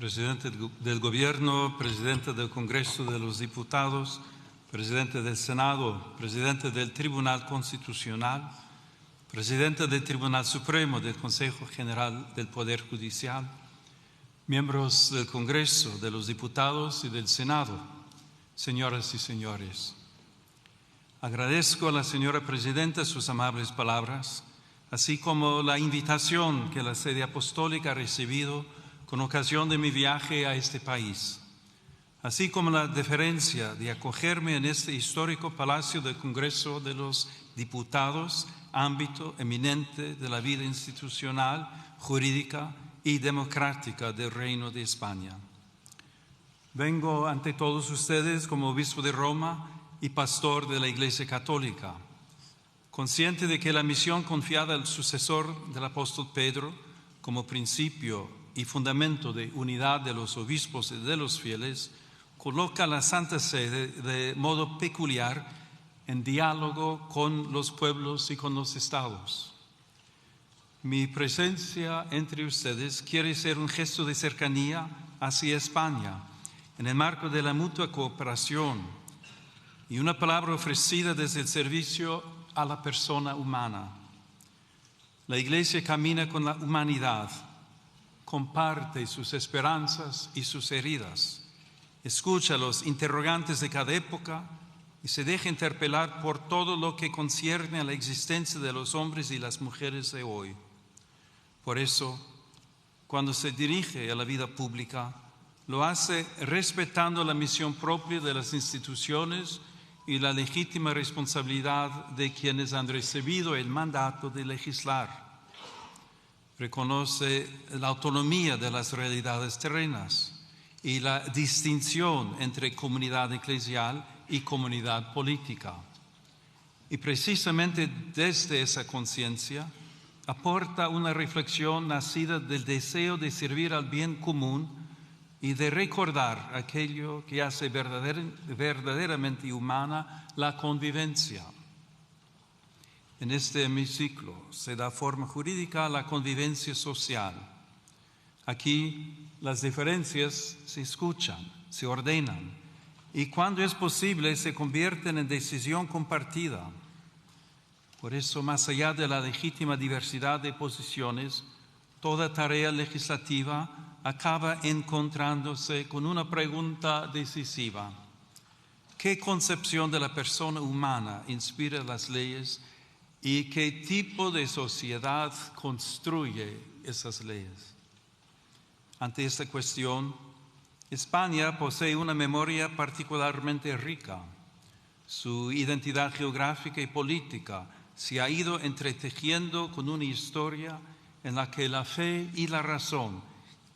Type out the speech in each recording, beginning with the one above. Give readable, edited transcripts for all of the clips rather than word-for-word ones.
Presidente del Gobierno, Presidente del Congreso de los Diputados, Presidente del Senado, Presidente del Tribunal Constitucional, Presidente del Tribunal Supremo del Consejo General del Poder Judicial, miembros del Congreso, de los Diputados y del Senado, señoras y señores. Agradezco a la señora Presidenta sus amables palabras, así como la invitación que la Sede Apostólica ha recibido con ocasión de mi viaje a este país, así como la deferencia de acogerme en este histórico Palacio del Congreso de los Diputados, ámbito eminente de la vida institucional, jurídica y democrática del Reino de España. Vengo ante todos ustedes como obispo de Roma y pastor de la Iglesia Católica, consciente de que la misión confiada al sucesor del apóstol Pedro como principio y fundamento de unidad de los obispos y de los fieles, coloca a la Santa Sede de modo peculiar en diálogo con los pueblos y con los estados. Mi presencia entre ustedes quiere ser un gesto de cercanía hacia España, en el marco de la mutua cooperación y una palabra ofrecida desde el servicio a la persona humana. La Iglesia camina con la humanidad, comparte sus esperanzas y sus heridas, escucha los interrogantes de cada época y se deja interpelar por todo lo que concierne a la existencia de los hombres y las mujeres de hoy. Por eso, cuando se dirige a la vida pública, lo hace respetando la misión propia de las instituciones y la legítima responsabilidad de quienes han recibido el mandato de legislar. Reconoce la autonomía de las realidades terrenas y la distinción entre comunidad eclesial y comunidad política. Y precisamente desde esa conciencia aporta una reflexión nacida del deseo de servir al bien común y de recordar aquello que hace verdaderamente humana la convivencia. En este hemiciclo se da forma jurídica a la convivencia social. Aquí las diferencias se escuchan, se ordenan y cuando es posible se convierten en decisión compartida. Por eso, más allá de la legítima diversidad de posiciones, toda tarea legislativa acaba encontrándose con una pregunta decisiva. ¿Qué concepción de la persona humana inspira las leyes y qué tipo de sociedad construye esas leyes? Ante esta cuestión, España posee una memoria particularmente rica. Su identidad geográfica y política se ha ido entretejiendo con una historia en la que la fe y la razón,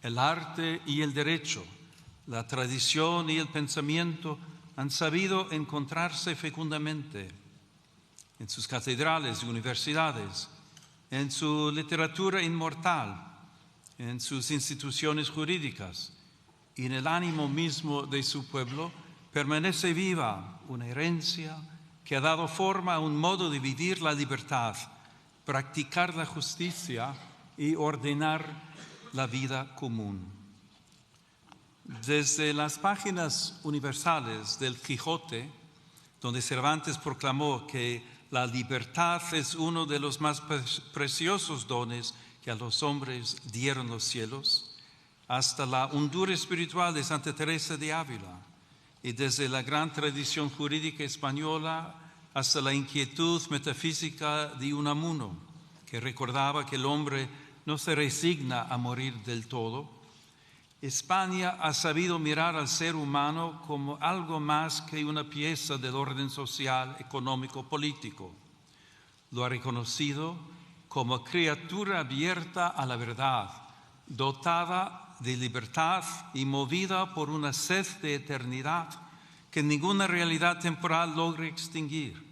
el arte y el derecho, la tradición y el pensamiento han sabido encontrarse fecundamente en sus catedrales y universidades, en su literatura inmortal, en sus instituciones jurídicas y en el ánimo mismo de su pueblo, permanece viva una herencia que ha dado forma a un modo de vivir la libertad, practicar la justicia y ordenar la vida común. Desde las páginas universales del Quijote, donde Cervantes proclamó que la libertad es uno de los más preciosos dones que a los hombres dieron los cielos, hasta la hondura espiritual de Santa Teresa de Ávila, y desde la gran tradición jurídica española hasta la inquietud metafísica de Unamuno, que recordaba que el hombre no se resigna a morir del todo. España ha sabido mirar al ser humano como algo más que una pieza del orden social, económico, político. Lo ha reconocido como criatura abierta a la verdad, dotada de libertad y movida por una sed de eternidad que ninguna realidad temporal logra extinguir.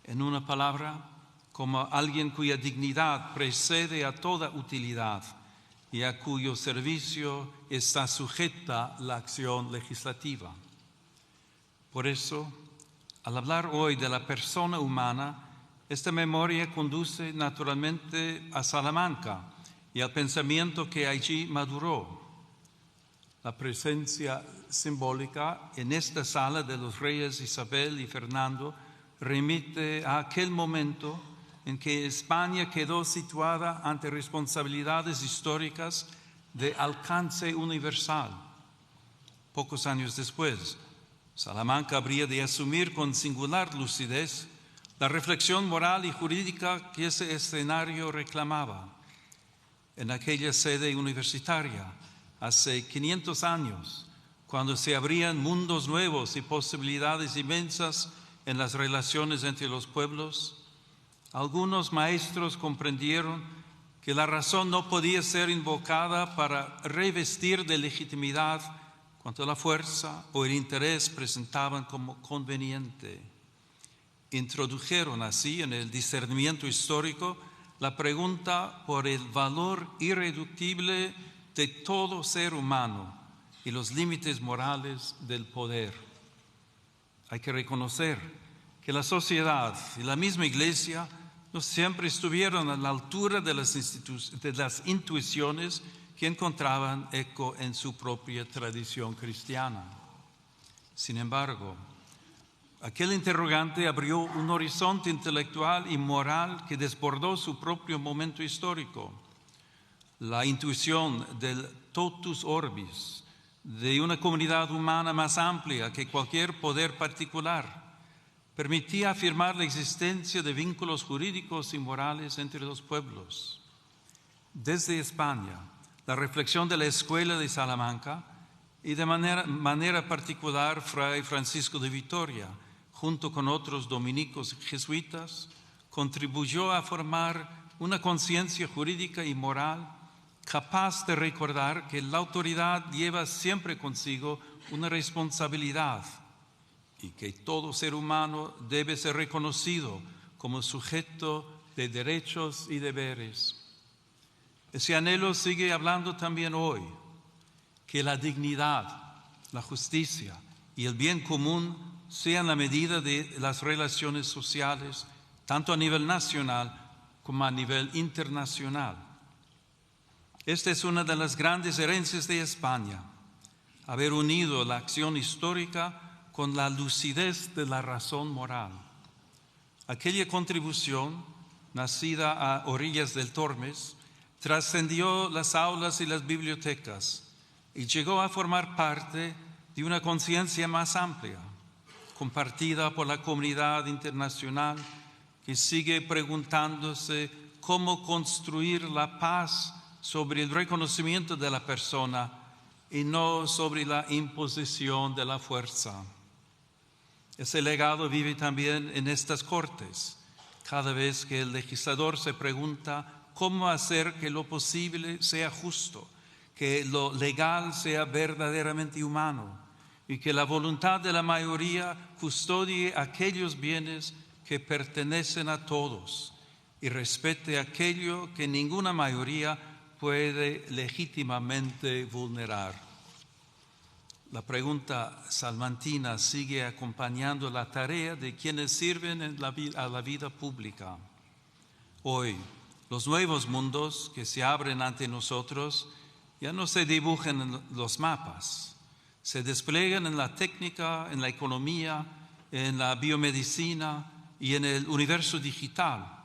En una palabra, como alguien cuya dignidad precede a toda utilidad y a cuyo servicio está sujeta la acción legislativa. Por eso, al hablar hoy de la persona humana, esta memoria conduce naturalmente a Salamanca y al pensamiento que allí maduró. La presencia simbólica en esta sala de los reyes Isabel y Fernando remite a aquel momento en que España quedó situada ante responsabilidades históricas de alcance universal. Pocos años después, Salamanca habría de asumir con singular lucidez la reflexión moral y jurídica que ese escenario reclamaba. En aquella sede universitaria, hace 500 años, cuando se abrían mundos nuevos y posibilidades inmensas en las relaciones entre los pueblos, algunos maestros comprendieron que la razón no podía ser invocada para revestir de legitimidad cuanto la fuerza o el interés presentaban como conveniente. Introdujeron así en el discernimiento histórico la pregunta por el valor irreductible de todo ser humano y los límites morales del poder. Hay que reconocer que la sociedad y la misma Iglesia no siempre estuvieron a la altura de las intuiciones que encontraban eco en su propia tradición cristiana. Sin embargo, aquel interrogante abrió un horizonte intelectual y moral que desbordó su propio momento histórico. La intuición del totus orbis, de una comunidad humana más amplia que cualquier poder particular, permitía afirmar la existencia de vínculos jurídicos y morales entre los pueblos. Desde España, la reflexión de la Escuela de Salamanca y de manera particular Fray Francisco de Vitoria, junto con otros dominicos jesuitas, contribuyó a formar una conciencia jurídica y moral capaz de recordar que la autoridad lleva siempre consigo una responsabilidad y que todo ser humano debe ser reconocido como sujeto de derechos y deberes. Ese anhelo sigue hablando también hoy, que la dignidad, la justicia y el bien común sean la medida de las relaciones sociales, tanto a nivel nacional como a nivel internacional. Esta es una de las grandes herencias de España, haber unido la acción histórica con la lucidez de la razón moral. Aquella contribución, nacida a orillas del Tormes, trascendió las aulas y las bibliotecas y llegó a formar parte de una conciencia más amplia, compartida por la comunidad internacional que sigue preguntándose cómo construir la paz sobre el reconocimiento de la persona y no sobre la imposición de la fuerza. Ese legado vive también en estas Cortes, cada vez que el legislador se pregunta cómo hacer que lo posible sea justo, que lo legal sea verdaderamente humano y que la voluntad de la mayoría custodie aquellos bienes que pertenecen a todos y respete aquello que ninguna mayoría puede legítimamente vulnerar. La pregunta salmantina sigue acompañando la tarea de quienes sirven a la vida pública. Hoy, los nuevos mundos que se abren ante nosotros ya no se dibujan en los mapas, se despliegan en la técnica, en la economía, en la biomedicina y en el universo digital,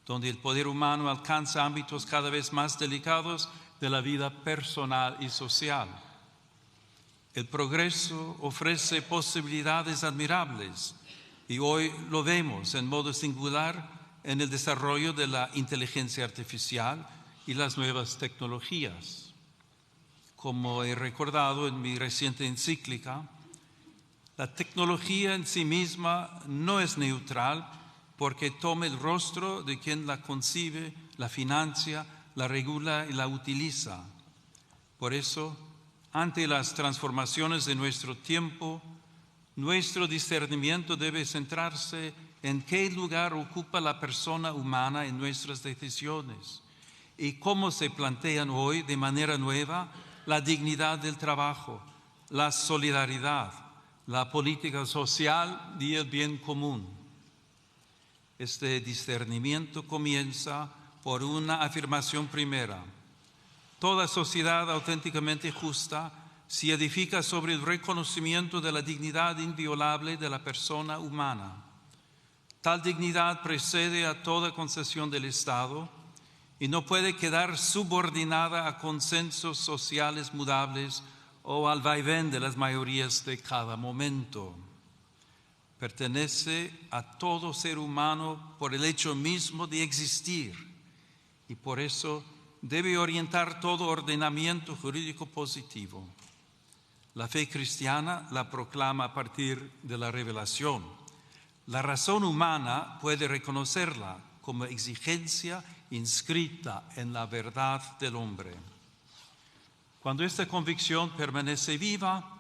donde el poder humano alcanza ámbitos cada vez más delicados de la vida personal y social. El progreso ofrece posibilidades admirables y hoy lo vemos en modo singular en el desarrollo de la inteligencia artificial y las nuevas tecnologías. Como he recordado en mi reciente encíclica, la tecnología en sí misma no es neutral porque toma el rostro de quien la concibe, la financia, la regula y la utiliza. Por eso, ante las transformaciones de nuestro tiempo, nuestro discernimiento debe centrarse en qué lugar ocupa la persona humana en nuestras decisiones y cómo se plantean hoy de manera nueva la dignidad del trabajo, la solidaridad, la política social y el bien común. Este discernimiento comienza por una afirmación primera. Toda sociedad auténticamente justa se edifica sobre el reconocimiento de la dignidad inviolable de la persona humana. Tal dignidad precede a toda concesión del Estado y no puede quedar subordinada a consensos sociales mudables o al vaivén de las mayorías de cada momento. Pertenece a todo ser humano por el hecho mismo de existir y por eso debe orientar todo ordenamiento jurídico positivo. La fe cristiana la proclama a partir de la revelación. La razón humana puede reconocerla como exigencia inscrita en la verdad del hombre. Cuando esta convicción permanece viva,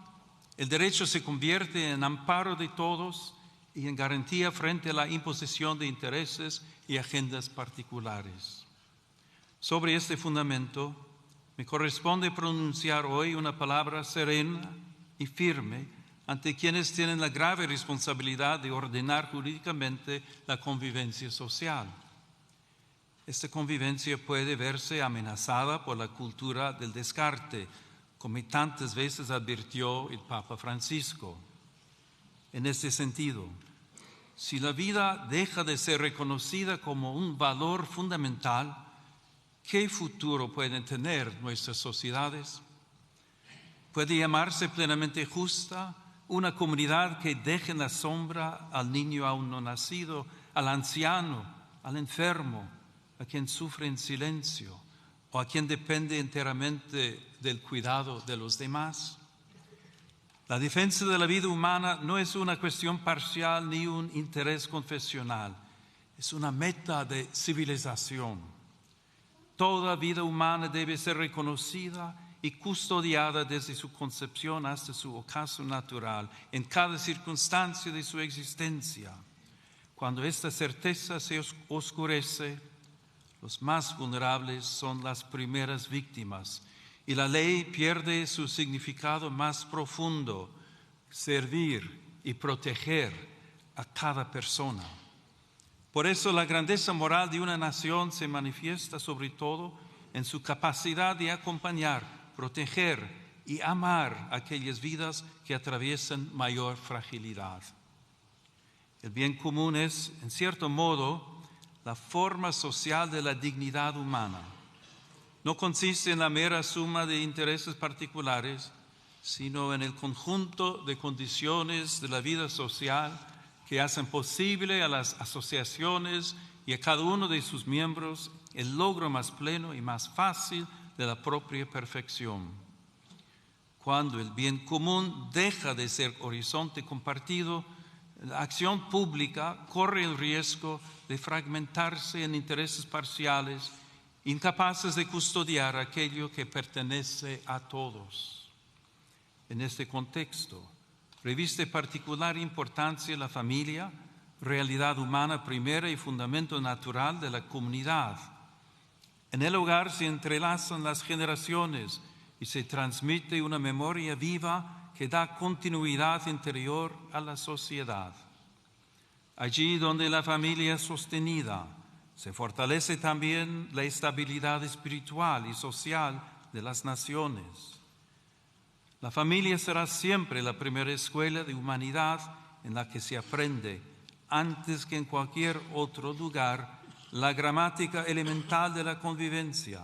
el derecho se convierte en amparo de todos y en garantía frente a la imposición de intereses y agendas particulares. Sobre este fundamento, me corresponde pronunciar hoy una palabra serena y firme ante quienes tienen la grave responsabilidad de ordenar jurídicamente la convivencia social. Esta convivencia puede verse amenazada por la cultura del descarte, como tantas veces advirtió el Papa Francisco. En este sentido, si la vida deja de ser reconocida como un valor fundamental, ¿qué futuro pueden tener nuestras sociedades? ¿Puede llamarse plenamente justa una comunidad que deje en la sombra al niño aún no nacido, al anciano, al enfermo, a quien sufre en silencio o a quien depende enteramente del cuidado de los demás? La defensa de la vida humana no es una cuestión parcial ni un interés confesional, es una meta de civilización. Toda vida humana debe ser reconocida y custodiada desde su concepción hasta su ocaso natural, en cada circunstancia de su existencia. Cuando esta certeza se oscurece, los más vulnerables son las primeras víctimas y la ley pierde su significado más profundo, servir y proteger a cada persona. Por eso la grandeza moral de una nación se manifiesta sobre todo en su capacidad de acompañar, proteger y amar aquellas vidas que atraviesan mayor fragilidad. El bien común es, en cierto modo, la forma social de la dignidad humana. No consiste en la mera suma de intereses particulares, sino en el conjunto de condiciones de la vida social que hacen posible a las asociaciones y a cada uno de sus miembros el logro más pleno y más fácil de la propia perfección. Cuando el bien común deja de ser horizonte compartido, la acción pública corre el riesgo de fragmentarse en intereses parciales, incapaces de custodiar aquello que pertenece a todos. En este contexto, reviste particular importancia la familia, realidad humana primera y fundamento natural de la comunidad. En el hogar se entrelazan las generaciones y se transmite una memoria viva que da continuidad interior a la sociedad. Allí donde la familia es sostenida, se fortalece también la estabilidad espiritual y social de las naciones. La familia será siempre la primera escuela de humanidad en la que se aprende, antes que en cualquier otro lugar, la gramática elemental de la convivencia.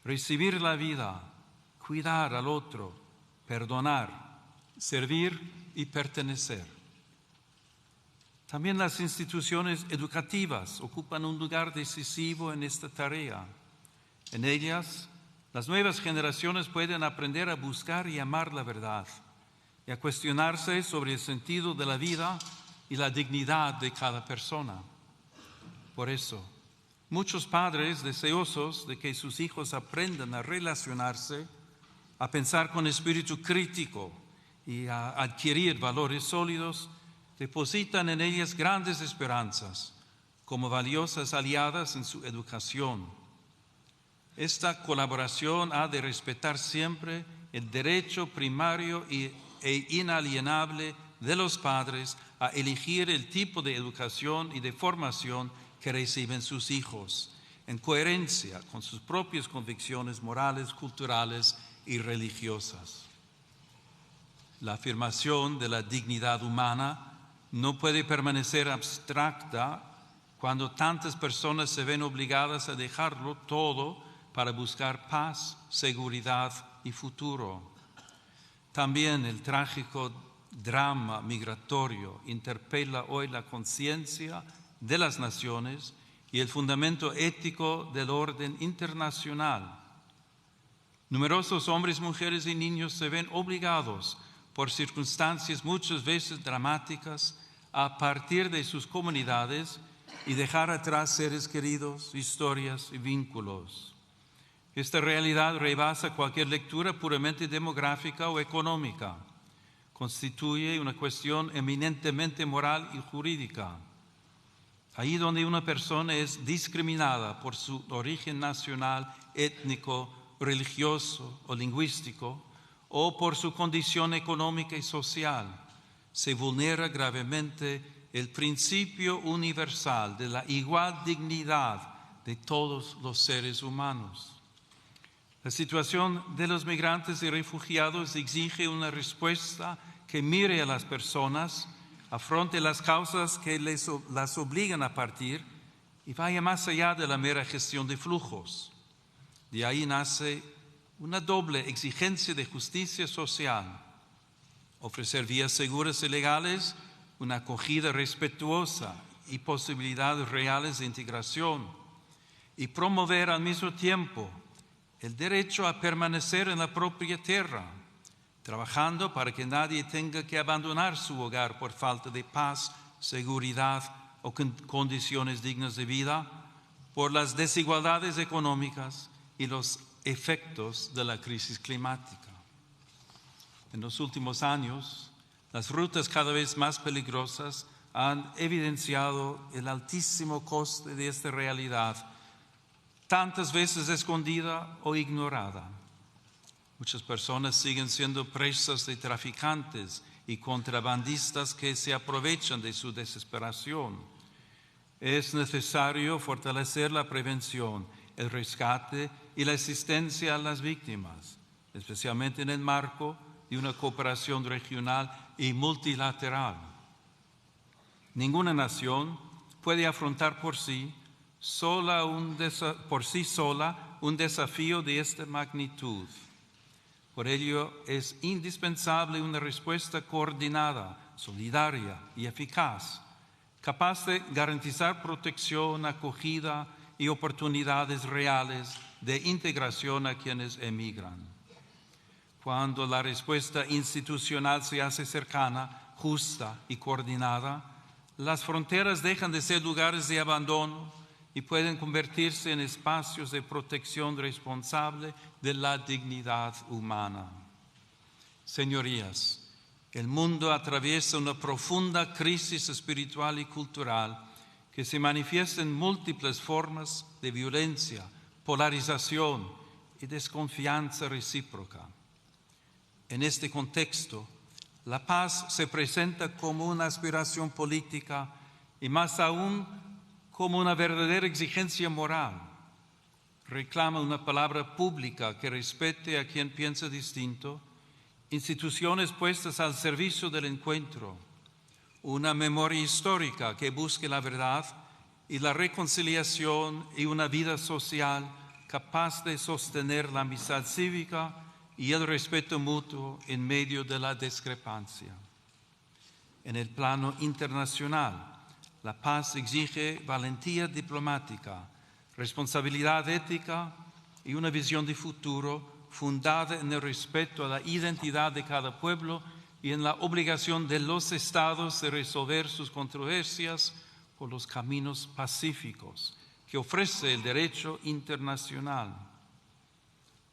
Recibir la vida, cuidar al otro, perdonar, servir y pertenecer. También las instituciones educativas ocupan un lugar decisivo en esta tarea. En ellas, las nuevas generaciones pueden aprender a buscar y amar la verdad y a cuestionarse sobre el sentido de la vida y la dignidad de cada persona. Por eso, muchos padres deseosos de que sus hijos aprendan a relacionarse, a pensar con espíritu crítico y a adquirir valores sólidos, depositan en ellas grandes esperanzas como valiosas aliadas en su educación. Esta colaboración ha de respetar siempre el derecho primario e inalienable de los padres a elegir el tipo de educación y de formación que reciben sus hijos, en coherencia con sus propias convicciones morales, culturales y religiosas. La afirmación de la dignidad humana no puede permanecer abstracta cuando tantas personas se ven obligadas a dejarlo todo para buscar paz, seguridad y futuro. También el trágico drama migratorio interpela hoy la conciencia de las naciones y el fundamento ético del orden internacional. Numerosos hombres, mujeres y niños se ven obligados por circunstancias muchas veces dramáticas a partir de sus comunidades y dejar atrás seres queridos, historias y vínculos. Esta realidad rebasa cualquier lectura puramente demográfica o económica. Constituye una cuestión eminentemente moral y jurídica. Ahí donde una persona es discriminada por su origen nacional, étnico, religioso o lingüístico, o por su condición económica y social, se vulnera gravemente el principio universal de la igual dignidad de todos los seres humanos. La situación de los migrantes y refugiados exige una respuesta que mire a las personas, afronte las causas que las obligan a partir y vaya más allá de la mera gestión de flujos. De ahí nace una doble exigencia de justicia social: ofrecer vías seguras y legales, una acogida respetuosa y posibilidades reales de integración, y promover al mismo tiempo el derecho a permanecer en la propia tierra, trabajando para que nadie tenga que abandonar su hogar por falta de paz, seguridad o condiciones dignas de vida, por las desigualdades económicas y los efectos de la crisis climática. En los últimos años, las rutas cada vez más peligrosas han evidenciado el altísimo coste de esta realidad, tantas veces escondida o ignorada. Muchas personas siguen siendo presas de traficantes y contrabandistas que se aprovechan de su desesperación. Es necesario fortalecer la prevención, el rescate y la asistencia a las víctimas, especialmente en el marco de una cooperación regional y multilateral. Ninguna nación puede afrontar por sí sola un desafío de esta magnitud. Por ello, es indispensable una respuesta coordinada, solidaria y eficaz, capaz de garantizar protección, acogida y oportunidades reales de integración a quienes emigran. Cuando la respuesta institucional se hace cercana, justa y coordinada, las fronteras dejan de ser lugares de abandono y pueden convertirse en espacios de protección responsable de la dignidad humana. Señorías, el mundo atraviesa una profunda crisis espiritual y cultural que se manifiesta en múltiples formas de violencia, polarización y desconfianza recíproca. En este contexto, la paz se presenta como una aspiración política y más aún como una verdadera exigencia moral. Reclama una palabra pública que respete a quien piensa distinto, instituciones puestas al servicio del encuentro, una memoria histórica que busque la verdad y la reconciliación y una vida social capaz de sostener la amistad cívica y el respeto mutuo en medio de la discrepancia. En el plano internacional, la paz exige valentía diplomática, responsabilidad ética y una visión de futuro fundada en el respeto a la identidad de cada pueblo y en la obligación de los estados de resolver sus controversias por los caminos pacíficos que ofrece el derecho internacional.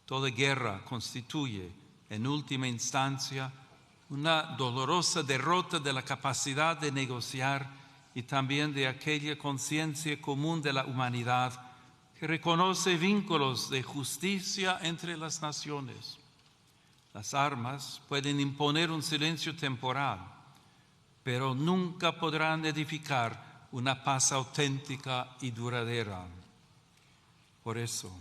Toda guerra constituye, en última instancia, una dolorosa derrota de la capacidad de negociar y también de aquella conciencia común de la humanidad que reconoce vínculos de justicia entre las naciones. Las armas pueden imponer un silencio temporal, pero nunca podrán edificar una paz auténtica y duradera. Por eso,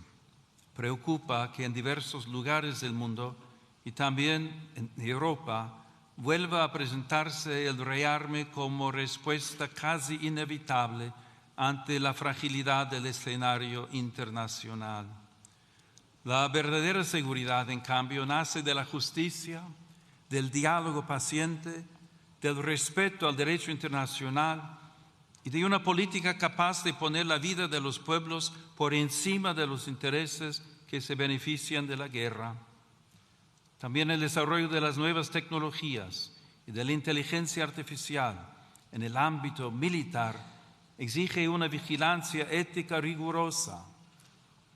preocupa que en diversos lugares del mundo y también en Europa vuelva a presentarse el rearme como respuesta casi inevitable ante la fragilidad del escenario internacional. La verdadera seguridad, en cambio, nace de la justicia, del diálogo paciente, del respeto al derecho internacional y de una política capaz de poner la vida de los pueblos por encima de los intereses que se benefician de la guerra. También el desarrollo de las nuevas tecnologías y de la inteligencia artificial en el ámbito militar exige una vigilancia ética rigurosa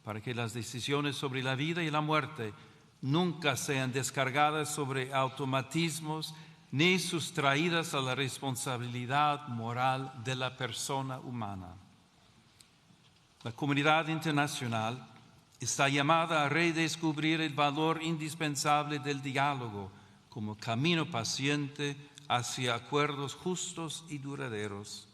para que las decisiones sobre la vida y la muerte nunca sean descargadas sobre automatismos ni sustraídas a la responsabilidad moral de la persona humana. La comunidad internacional está llamada a redescubrir el valor indispensable del diálogo como camino paciente hacia acuerdos justos y duraderos,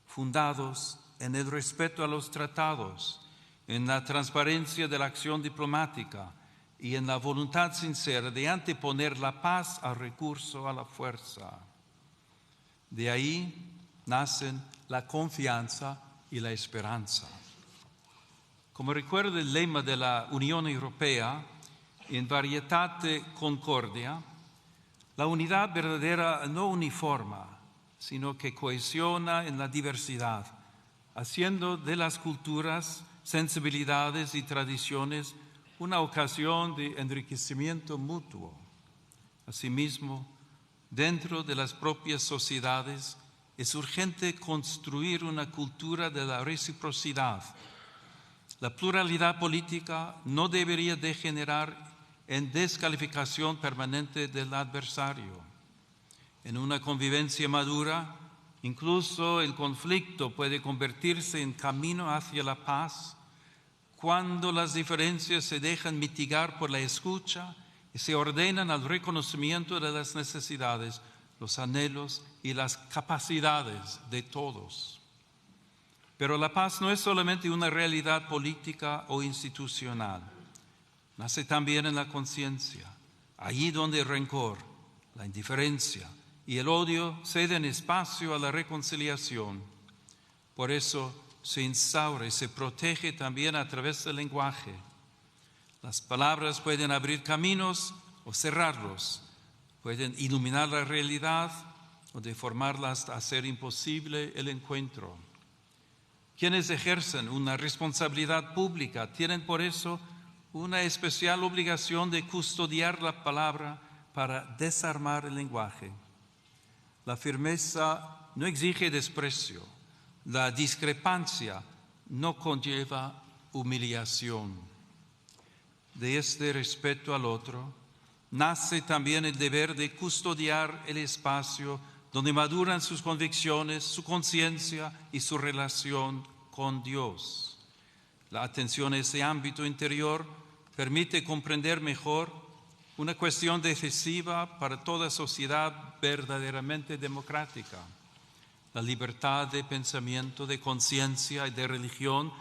fundados en el respeto a los tratados, en la transparencia de la acción diplomática y en la voluntad sincera de anteponer la paz al recurso a la fuerza. De ahí nacen la confianza y la esperanza. Como recuerda el lema de la Unión Europea, in varietate concordia, la unidad verdadera no uniforma, sino que cohesiona en la diversidad, haciendo de las culturas, sensibilidades y tradiciones una ocasión de enriquecimiento mutuo. Asimismo, dentro de las propias sociedades es urgente construir una cultura de la reciprocidad. La pluralidad política no debería degenerar en descalificación permanente del adversario. En una convivencia madura, incluso el conflicto puede convertirse en camino hacia la paz cuando las diferencias se dejan mitigar por la escucha y se ordenan al reconocimiento de las necesidades, los anhelos y las capacidades de todos. Pero la paz no es solamente una realidad política o institucional. Nace también en la conciencia, allí donde el rencor, la indiferencia y el odio ceden espacio a la reconciliación. Por eso se instaura y se protege también a través del lenguaje. Las palabras pueden abrir caminos o cerrarlos, pueden iluminar la realidad o deformarla hasta hacer imposible el encuentro. Quienes ejercen una responsabilidad pública tienen por eso una especial obligación de custodiar la palabra para desarmar el lenguaje. La firmeza no exige desprecio, la discrepancia no conlleva humillación. De este respeto al otro nace también el deber de custodiar el espacio donde maduran sus convicciones, su conciencia y su relación con Dios. La atención a ese ámbito interior permite comprender mejor una cuestión decisiva para toda sociedad verdaderamente democrática: la libertad de pensamiento, de conciencia y de religión,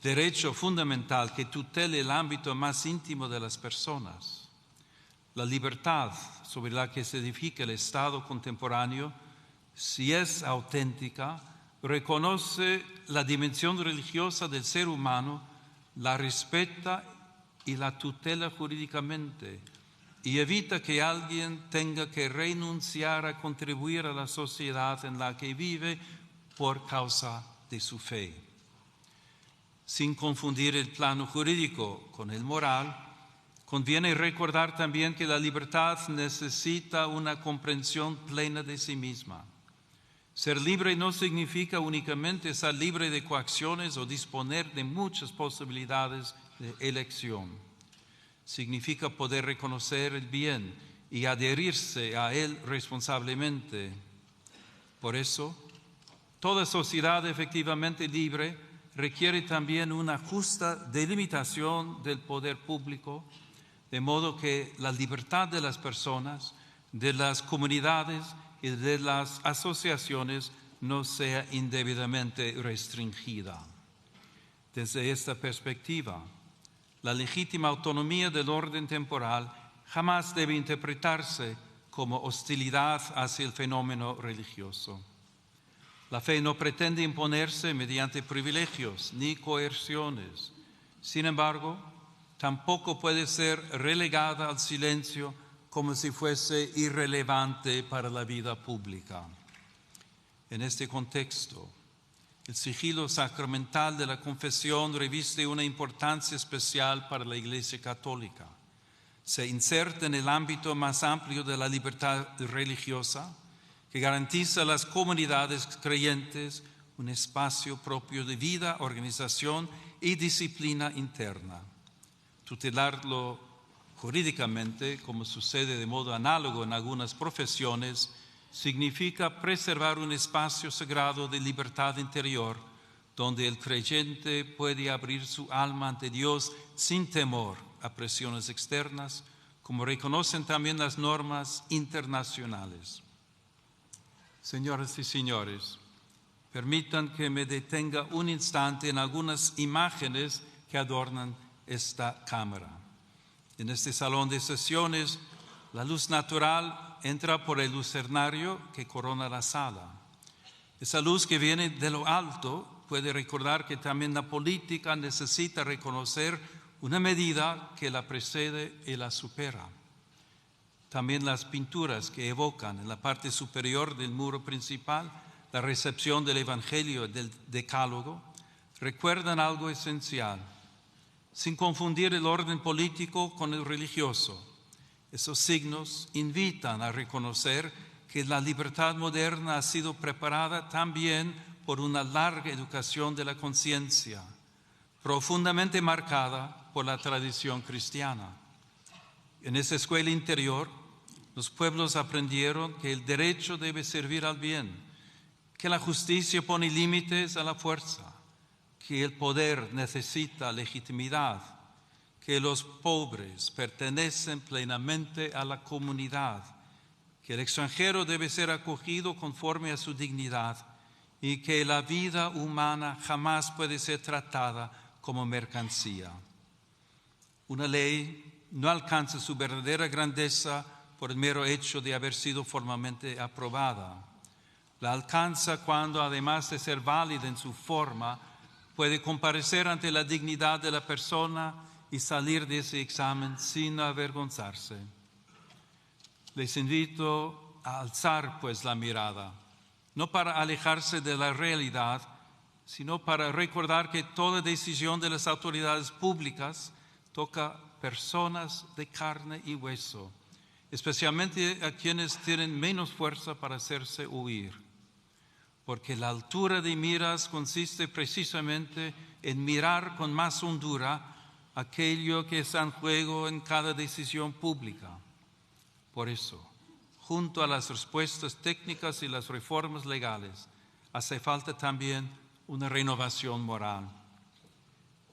derecho fundamental que tutele el ámbito más íntimo de las personas. La libertad sobre la que se edifica el Estado contemporáneo, si es auténtica, reconoce la dimensión religiosa del ser humano, la respeta y la tutela jurídicamente, y evita que alguien tenga que renunciar a contribuir a la sociedad en la que vive por causa de su fe. Sin confundir el plano jurídico con el moral, conviene recordar también que la libertad necesita una comprensión plena de sí misma. Ser libre no significa únicamente estar libre de coacciones o disponer de muchas posibilidades de elección. Significa poder reconocer el bien y adherirse a él responsablemente. Por eso, toda sociedad efectivamente libre requiere también una justa delimitación del poder público, de modo que la libertad de las personas, de las comunidades y de las asociaciones no sea indebidamente restringida. Desde esta perspectiva, la legítima autonomía del orden temporal jamás debe interpretarse como hostilidad hacia el fenómeno religioso. La fe no pretende imponerse mediante privilegios ni coerciones. Sin embargo, tampoco puede ser relegada al silencio como si fuese irrelevante para la vida pública. En este contexto, el sigilo sacramental de la confesión reviste una importancia especial para la Iglesia Católica. Se inserta en el ámbito más amplio de la libertad religiosa, que garantiza a las comunidades creyentes un espacio propio de vida, organización y disciplina interna. Tutelarlo jurídicamente, como sucede de modo análogo en algunas profesiones, significa preservar un espacio sagrado de libertad interior, donde el creyente puede abrir su alma ante Dios sin temor a presiones externas, como reconocen también las normas internacionales. Señoras y señores, permitan que me detenga un instante en algunas imágenes que adornan esta cámara. En este salón de sesiones, la luz natural entra por el lucernario que corona la sala. Esa luz que viene de lo alto puede recordar que también la política necesita reconocer una medida que la precede y la supera. También las pinturas que evocan en la parte superior del muro principal la recepción del Evangelio del Decálogo recuerdan algo esencial, sin confundir el orden político con el religioso. Esos signos invitan a reconocer que la libertad moderna ha sido preparada también por una larga educación de la conciencia, profundamente marcada por la tradición cristiana. En esa escuela interior, los pueblos aprendieron que el derecho debe servir al bien, que la justicia pone límites a la fuerza, que el poder necesita legitimidad, que los pobres pertenecen plenamente a la comunidad, que el extranjero debe ser acogido conforme a su dignidad y que la vida humana jamás puede ser tratada como mercancía. Una ley no alcanza su verdadera grandeza por el mero hecho de haber sido formalmente aprobada. La alcanza cuando, además de ser válida en su forma, puede comparecer ante la dignidad de la persona y salir de ese examen sin avergonzarse. Les invito a alzar pues la mirada, no para alejarse de la realidad, sino para recordar que toda decisión de las autoridades públicas toca personas de carne y hueso, especialmente a quienes tienen menos fuerza para hacerse oír. Porque la altura de miras consiste precisamente en mirar con más hondura aquello que está en juego en cada decisión pública. Por eso, junto a las respuestas técnicas y las reformas legales, hace falta también una renovación moral.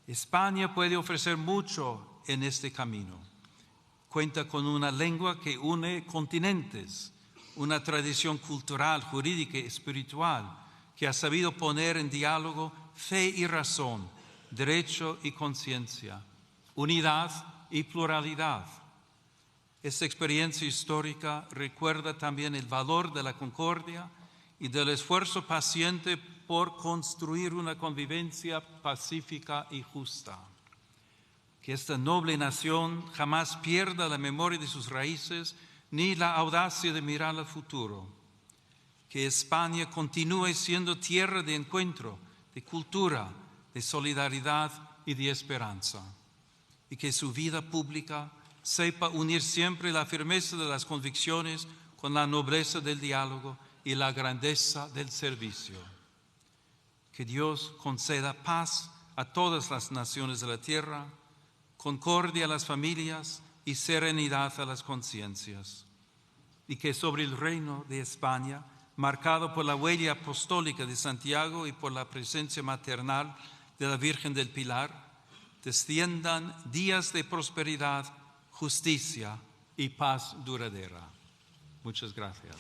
España puede ofrecer mucho en este camino. Cuenta con una lengua que une continentes, una tradición cultural, jurídica y espiritual que ha sabido poner en diálogo fe y razón, derecho y conciencia, unidad y pluralidad. Esta experiencia histórica recuerda también el valor de la concordia y del esfuerzo paciente por construir una convivencia pacífica y justa. Que esta noble nación jamás pierda la memoria de sus raíces ni la audacia de mirar al futuro. Que España continúe siendo tierra de encuentro, de cultura, de solidaridad y de esperanza. Y que su vida pública sepa unir siempre la firmeza de las convicciones con la nobleza del diálogo y la grandeza del servicio. Que Dios conceda paz a todas las naciones de la tierra, concordia a las familias y serenidad a las conciencias. Y que sobre el reino de España, marcado por la huella apostólica de Santiago y por la presencia maternal de la Virgen del Pilar, desciendan días de prosperidad, justicia y paz duradera. Muchas gracias.